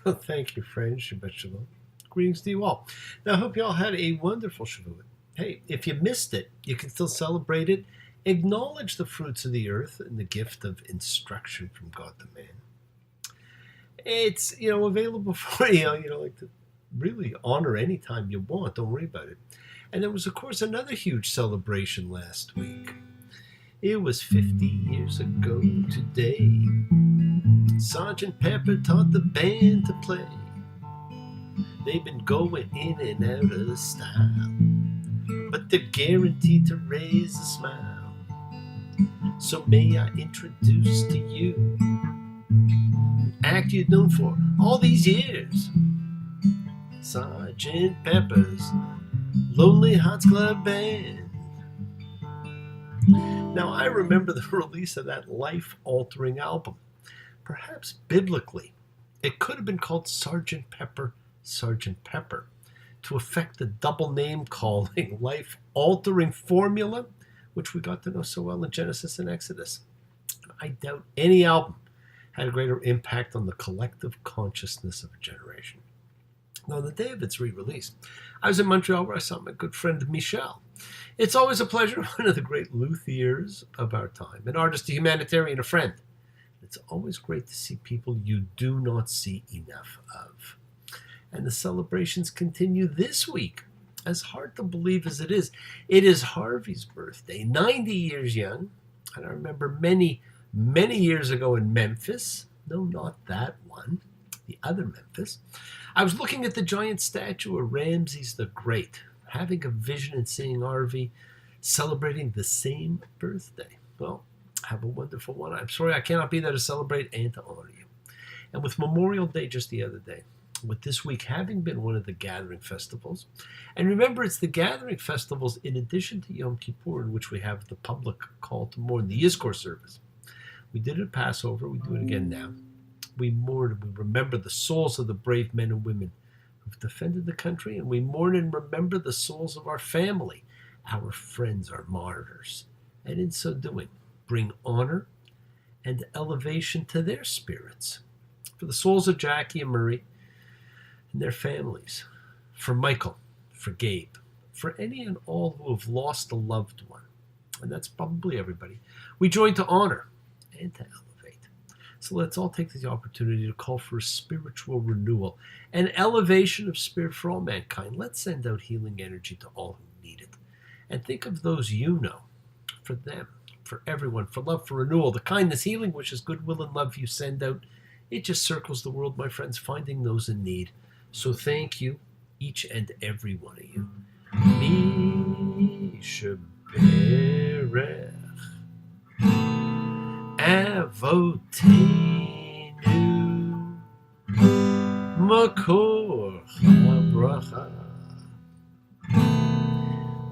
Well, thank you, friend. Shabbat shalom. Greetings to you all. Now, I hope you all had a wonderful Shavuot. Hey, if you missed it, you can still celebrate it. Acknowledge the fruits of the earth and the gift of instruction from God the man. It's, available for you, like to really honor any time you want. Don't worry about it. And there was, of course, another huge celebration last week. It was 50 years ago today. Sergeant Pepper taught the band to play. They've been going in and out of style, but they're guaranteed to raise a smile. So may I introduce to you an act you've known for all these years, Sergeant Pepper's Lonely Hearts Club Band. Now, I remember the release of that life-altering album. Perhaps biblically, it could have been called Sergeant Pepper, Sergeant Pepper, to affect the double name calling, life-altering formula, which we got to know so well in Genesis and Exodus. I doubt any album had a greater impact on the collective consciousness of a generation. Now, on the day of its re-release, I was in Montreal where I saw my good friend Michel. It's always a pleasure, one of the great luthiers of our time, an artist, a humanitarian, a friend. It's always great to see people you do not see enough of. And the celebrations continue this week. As hard to believe as it is Harvey's birthday, 90 years young. And I remember many, many years ago in Memphis, no, not that one, the other Memphis, I was looking at the giant statue of Ramses the Great, having a vision and seeing Harvey celebrating the same birthday. Well, have a wonderful one. I'm sorry I cannot be there to celebrate and to honor you. And with Memorial Day just the other day, with this week having been one of the gathering festivals, and remember it's the gathering festivals in addition to Yom Kippur, in which we have the public call to mourn, the Yizkor service. We did it at Passover, we do it again now. We mourn and we remember the souls of the brave men and women who've defended the country, and we mourn and remember the souls of our family, our friends, our martyrs. And in so doing, bring honor and elevation to their spirits. For the souls of Jackie and Murray and their families, for Michael, for Gabe, for any and all who have lost a loved one, and that's probably everybody, we join to honor and to elevate. So let's all take the opportunity to call for a spiritual renewal, an elevation of spirit for all mankind. Let's send out healing energy to all who need it. And think of those you know, for them, for everyone, for love, for renewal, the kindness, healing, wishes, goodwill, and love you send out. It just circles the world, my friends, finding those in need. So thank you, each and every one of you. Mi sheberech avotenu makor habracha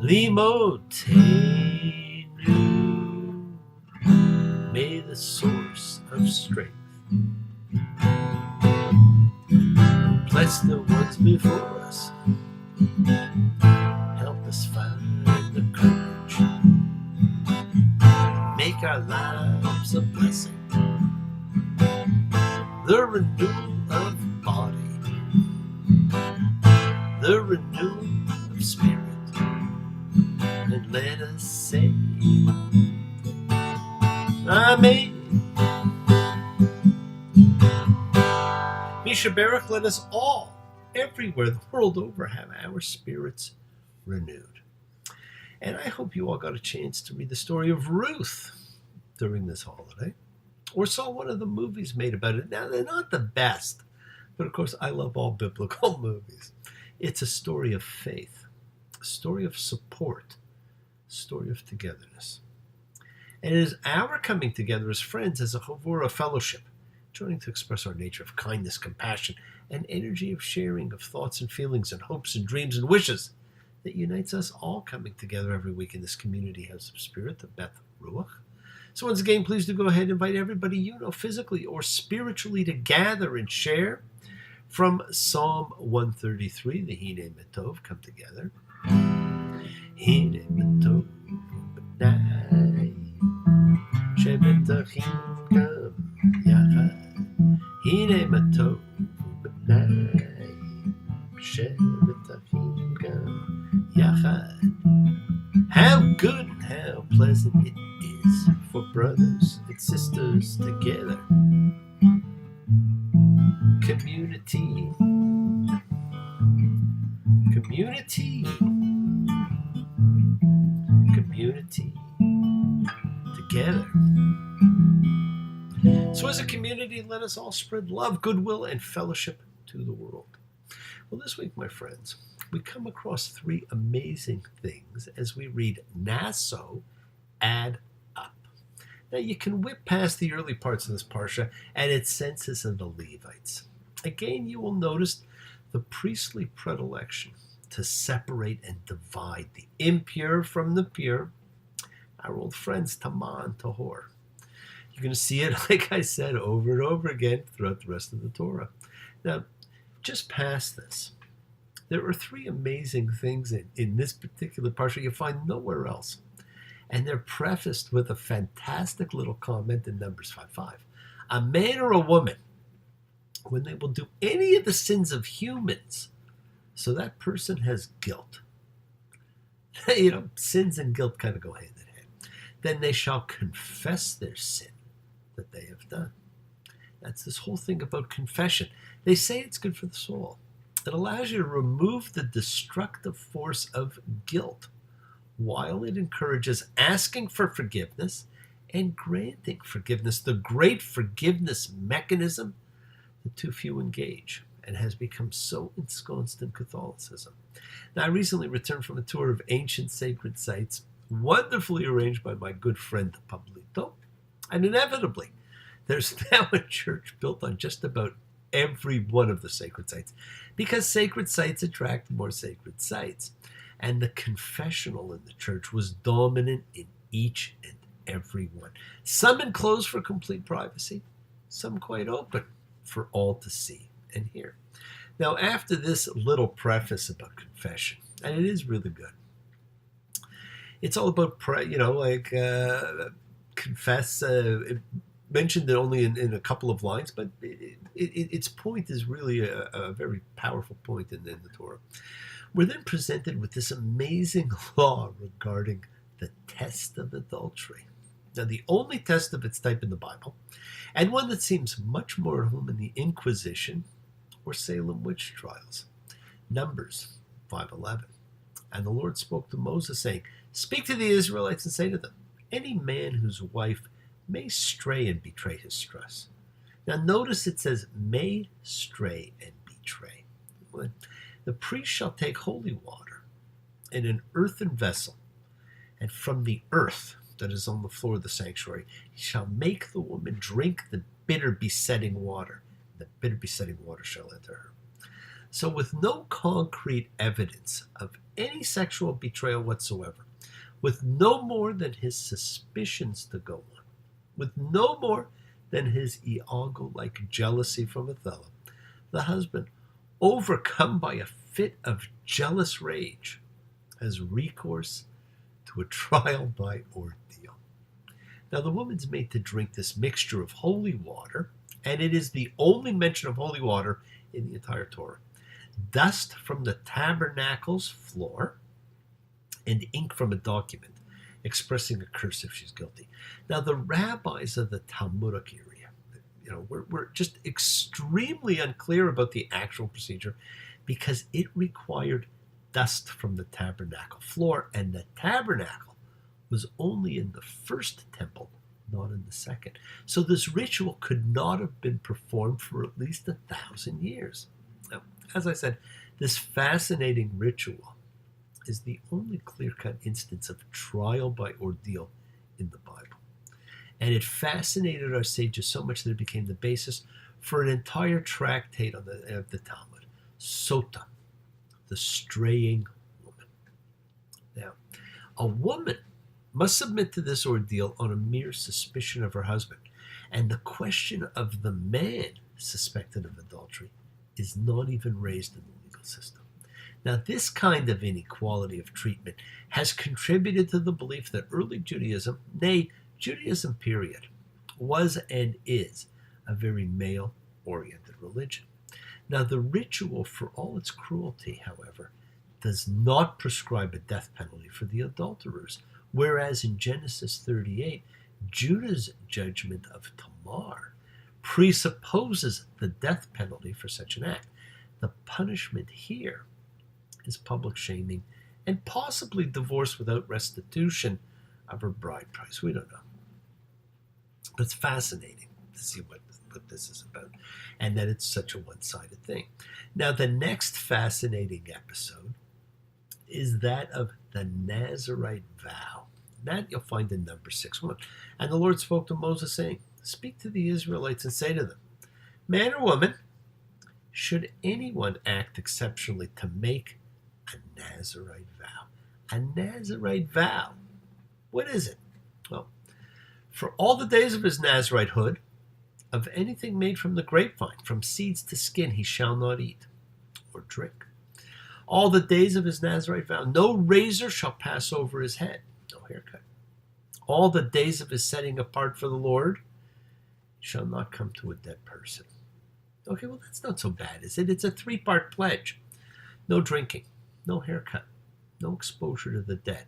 limotenu. May the source of strength bless the ones before us. Help us find the courage. Make our lives a blessing. The renewal of body. The renewal of spirit. And let us say, Amen. Mi sheberech, let us all, everywhere the world over, have our spirits renewed. And I hope you all got a chance to read the story of Ruth during this holiday, or saw one of the movies made about it. Now, they're not the best, but of course, I love all biblical movies. It's a story of faith, a story of support, a story of togetherness. And it is our coming together as friends, as a chavura fellowship, joining to express our nature of kindness, compassion, and energy of sharing of thoughts and feelings and hopes and dreams and wishes that unites us all coming together every week in this community house of spirit, the Beth Ruach. So once again, please do go ahead and invite everybody you know physically or spiritually to gather and share from Psalm 133, the Hine Matov, come together. Hine Matov, Benai, Shebetachim Kam Yachad. Hine Matov, שניים שבטחים גם יחד. How good and how pleasant it is for brothers and sisters together. Community. Community. Community. Together. So as a community, let us all spread love, goodwill, and fellowship to the world. Well, this week, my friends, we come across three amazing things as we read nasso, add up. Now, you can whip past the early parts of this parsha and its census of the Levites. Again, you will notice the priestly predilection to separate and divide the impure from the pure, our old friends Tamah and Tahor. You're going to see it, like I said, over and over again throughout the rest of the Torah. Now, just past this, there are three amazing things in this particular parsha you find nowhere else. And they're prefaced with a fantastic little comment in Numbers 5:5. A man or a woman, when they will do any of the sins of humans, so that person has guilt. Sins and guilt kind of go hand in hand. Then they shall confess their sin that they have done. That's this whole thing about confession. They say it's good for the soul. It allows you to remove the destructive force of guilt, while it encourages asking for forgiveness and granting forgiveness, the great forgiveness mechanism that too few engage and has become so ensconced in Catholicism. Now, I recently returned from a tour of ancient sacred sites, wonderfully arranged by my good friend Pablito, and inevitably, there's now a church built on just about every one of the sacred sites, because sacred sites attract more sacred sites. And the confessional in the church was dominant in each and every one. Some enclosed for complete privacy, some quite open for all to see and hear. Now, after this little preface about confession, and it is really good, it's all about, confess, mentioned it only in a couple of lines, but its point is really a very powerful point in the Torah. We're then presented with this amazing law regarding the test of adultery. Now, the only test of its type in the Bible, and one that seems much more at home in the Inquisition or Salem witch trials. Numbers 5:11. And the Lord spoke to Moses, saying, "Speak to the Israelites and say to them, any man whose wife may stray and betray his stress." Now notice it says, may stray and betray. The priest shall take holy water in an earthen vessel, and from the earth that is on the floor of the sanctuary, he shall make the woman drink the bitter besetting water. The bitter besetting water shall enter her. So with no concrete evidence of any sexual betrayal whatsoever, with no more than his suspicions to go on, with no more than his Iago-like jealousy from Othello, the husband, overcome by a fit of jealous rage, has recourse to a trial by ordeal. Now, the woman's made to drink this mixture of holy water, and it is the only mention of holy water in the entire Torah. Dust from the tabernacle's floor and ink from a document expressing a curse if she's guilty. Now, the rabbis of the Talmudic area, we're just extremely unclear about the actual procedure because it required dust from the tabernacle floor, and the tabernacle was only in the first temple, not in the second. So this ritual could not have been performed for at least 1,000 years. Now, as I said, this fascinating ritual is the only clear-cut instance of trial by ordeal in the Bible. And it fascinated our sages so much that it became the basis for an entire tractate on the Talmud, Sota, the straying woman. Now, a woman must submit to this ordeal on a mere suspicion of her husband, and the question of the man suspected of adultery is not even raised in the legal system. Now, this kind of inequality of treatment has contributed to the belief that early Judaism, nay, Judaism period, was and is a very male-oriented religion. Now, the ritual, for all its cruelty, however, does not prescribe a death penalty for the adulterers, whereas in Genesis 38, Judah's judgment of Tamar presupposes the death penalty for such an act. The punishment here is public shaming and possibly divorce without restitution of her bride price. We don't know. But it's fascinating to see what this is about, and that it's such a one-sided thing. Now, the next fascinating episode is that of the Nazirite vow. That you'll find in Numbers 6:1. And the Lord spoke to Moses, saying, "Speak to the Israelites and say to them, man or woman, should anyone act exceptionally to make a Nazirite vow?" A Nazirite vow. What is it? Well, for all the days of his Naziritehood, of anything made from the grapevine, from seeds to skin, he shall not eat or drink. All the days of his Nazirite vow, no razor shall pass over his head, no haircut. All the days of his setting apart for the Lord shall not come to a dead person. Okay, well, that's not so bad, is it? It's a 3-part pledge. No drinking, no haircut, no exposure to the dead.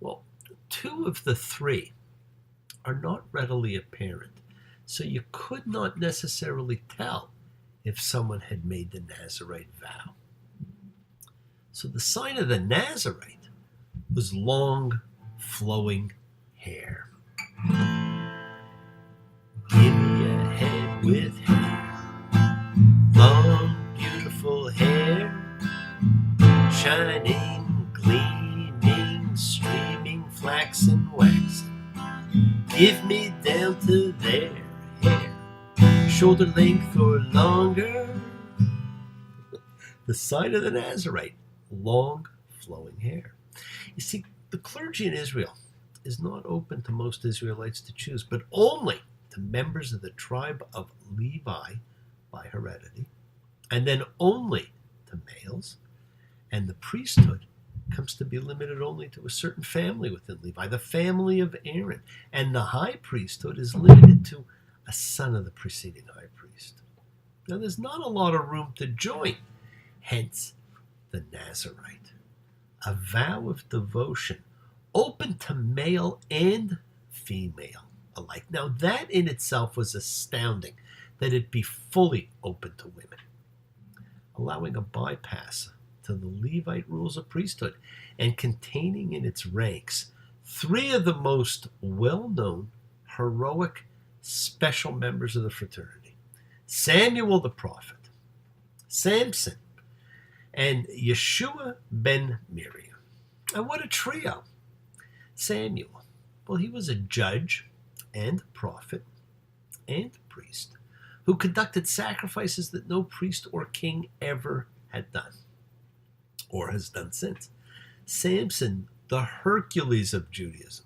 Well, 2 of the 3 are not readily apparent, so you could not necessarily tell if someone had made the Nazirite vow. So the sign of the Nazirite was long, flowing hair. Give me a head with hair, long, beautiful hair, shining, gleaming, streaming, flaxen, waxen. Give me down to there hair, shoulder length or longer. The sign of the Nazirite, long, flowing hair. You see, the clergy in Israel is not open to most Israelites to choose, but only to members of the tribe of Levi by heredity, and then only to males, and the priesthood comes to be limited only to a certain family within Levi, the family of Aaron, and the high priesthood is limited to a son of the preceding high priest. Now, there's not a lot of room to join, hence the Nazirite, a vow of devotion open to male and female alike. Now, that in itself was astounding, that it be fully open to women, allowing a bypass to the Levite rules of priesthood and containing in its ranks 3 of the most well-known, heroic, special members of the fraternity: Samuel the prophet, Samson, and Yeshua ben Miriam. And what a trio! Samuel, well, he was a judge and prophet and priest who conducted sacrifices that no priest or king ever had done or has done since. Samson, the Hercules of Judaism,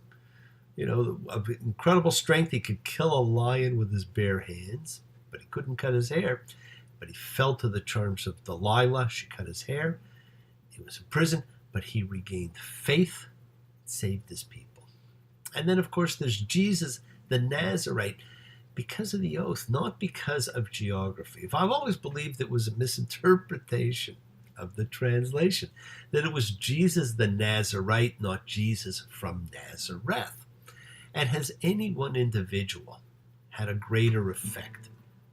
of incredible strength. He could kill a lion with his bare hands, but he couldn't cut his hair. But he fell to the charms of Delilah. She cut his hair. He was in prison, but he regained faith, saved his people. And then, of course, there's Jesus, the Nazirite, because of the oath, not because of geography. I've always believed it was a misinterpretation of the translation, that it was Jesus the Nazirite, not Jesus from Nazareth. And has any one individual had a greater effect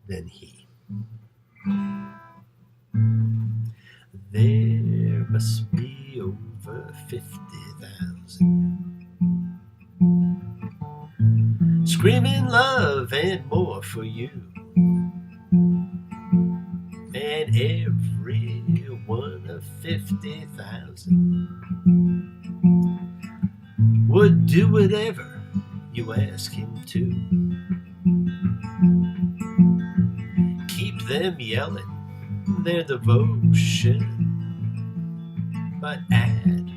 than he? There must be over 50,000 screaming love and more for you, and every one of 50,000 would do whatever you ask him to. Keep them yelling their devotion, but add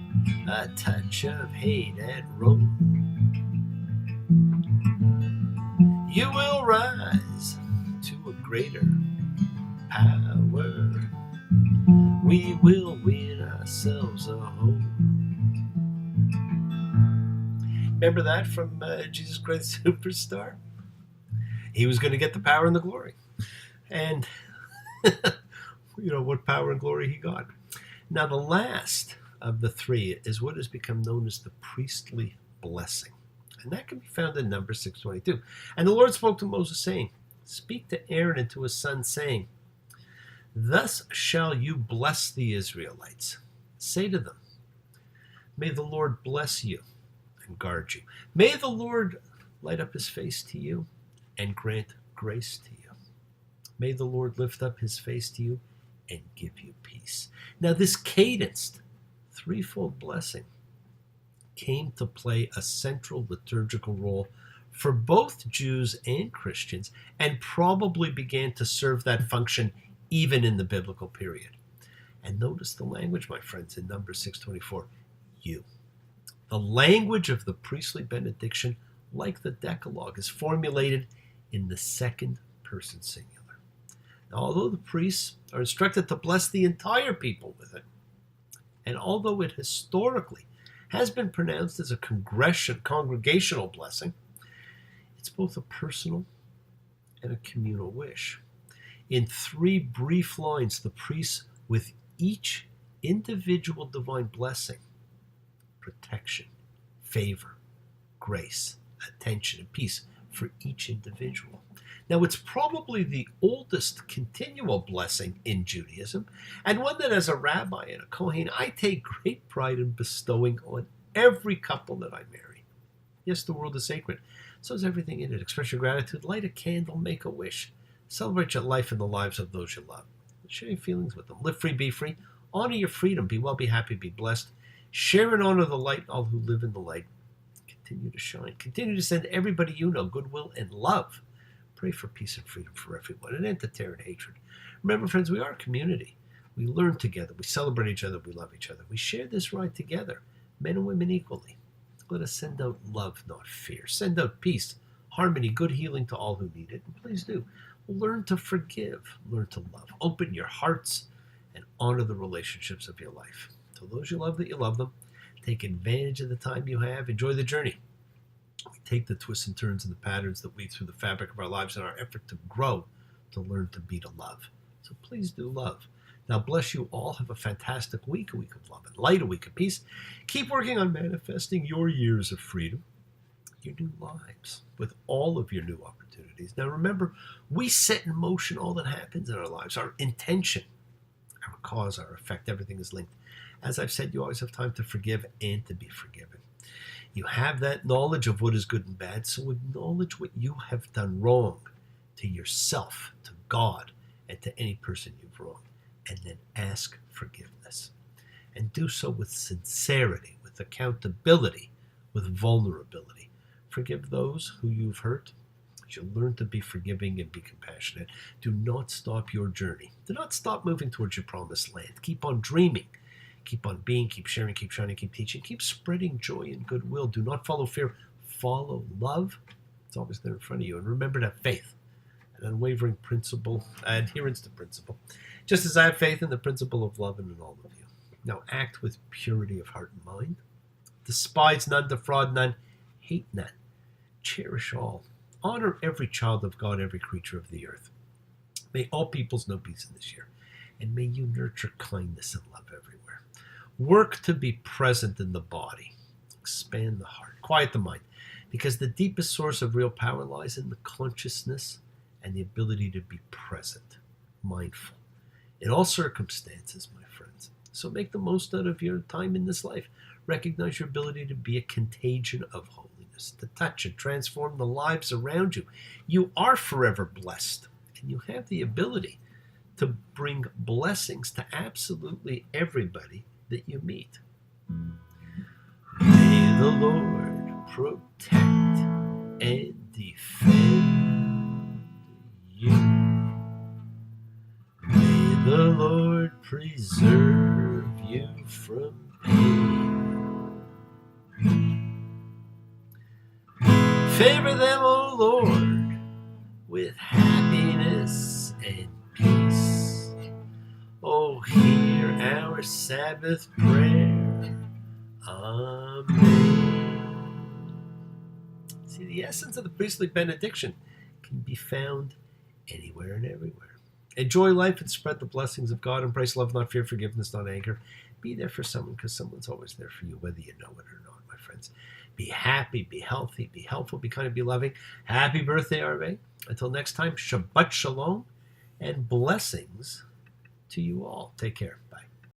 a touch of hate and Rome. You will rise to a greater power. We will win ourselves a home. Remember that from Jesus Christ Superstar? He was going to get the power and the glory. And what power and glory he got. Now, the last of the three is what has become known as the priestly blessing. And that can be found in Numbers 6:22. And the Lord spoke to Moses, saying, speak to Aaron and to his sons, saying, thus shall you bless the Israelites. Say to them, may the Lord bless you and guard you. May the Lord light up his face to you and grant grace to you. May the Lord lift up his face to you and give you peace. Now, this cadenced threefold blessing came to play a central liturgical role for both Jews and Christians, and probably began to serve that function even in the biblical period. And notice the language, my friends, in Numbers 6:24, you. The language of the priestly benediction, like the Decalogue, is formulated in the second person singular. Now, although the priests are instructed to bless the entire people with it, and although it historically has been pronounced as a congregational blessing, it's both a personal and a communal wish. In 3 brief lines, the priests, with each individual divine blessing, protection, favor, grace, attention, and peace for each individual. Now, it's probably the oldest continual blessing in Judaism, and one that as a rabbi and a Kohen, I take great pride in bestowing on every couple that I marry. Yes, the world is sacred. So is everything in it. Express your gratitude, light a candle, make a wish. Celebrate your life and the lives of those you love. Share your feelings with them. Live free, be free. Honor your freedom. Be well, be happy, be blessed. Share and honor the light, all who live in the light. Continue to shine. Continue to send everybody you know goodwill and love. Pray for peace and freedom for everyone, and end to terror and hatred. Remember, friends, we are a community. We learn together. We celebrate each other. We love each other. We share this ride together, men and women equally. Let us send out love, not fear. Send out peace, harmony, good healing to all who need it. And please do. Learn to forgive. Learn to love. Open your hearts and honor the relationships of your life. To those you love, that you love them. Take advantage of the time you have. Enjoy the journey. We take the twists and turns and the patterns that weave through the fabric of our lives in our effort to grow, to learn to be to love. So please do love. Now bless you all. Have a fantastic week, a week of love and light, a week of peace. Keep working on manifesting your years of freedom, your new lives, with all of your new opportunities. Now remember, we set in motion all that happens in our lives. Our intention, our cause, our effect, everything is linked. As I've said, you always have time to forgive and to be forgiven. You have that knowledge of what is good and bad, so acknowledge what you have done wrong to yourself, to God, and to any person you've wronged. And then ask forgiveness. And do so with sincerity, with accountability, with vulnerability. Forgive those who you've hurt. As you learn to be forgiving and be compassionate, do not stop your journey. Do not stop moving towards your promised land. Keep on dreaming. Keep on being, keep sharing, keep shining, keep teaching. Keep spreading joy and goodwill. Do not follow fear. Follow love. It's always there in front of you. And remember to have faith, an unwavering principle, adherence to principle. Just as I have faith in the principle of love and in all of you. Now act with purity of heart and mind. Despise none, defraud none, hate none. Cherish all. Honor every child of God, every creature of the earth. May all peoples know peace in this year. And may you nurture kindness and love everywhere. Work to be present in the body. Expand the heart. Quiet the mind. Because the deepest source of real power lies in the consciousness and the ability to be present, mindful, in all circumstances, my friends. So make the most out of your time in this life. Recognize your ability to be a contagion of holiness, to touch and transform the lives around you. You are forever blessed, and you have the ability to bring blessings to absolutely everybody that you meet. May the Lord protect and defend you. May the Lord preserve you from pain. Favor them, O Lord, with happiness and peace. Oh, hear our Sabbath prayer. Amen. See, the essence of the priestly benediction can be found anywhere and everywhere. Enjoy life and spread the blessings of God. Embrace love, not fear, forgiveness, not anger. Be there for someone because someone's always there for you, whether you know it or not, my friends. Be happy, be healthy, be helpful, be kind, be loving. Happy birthday, Harvey. Until next time, Shabbat Shalom and blessings to you all. Take care. Bye.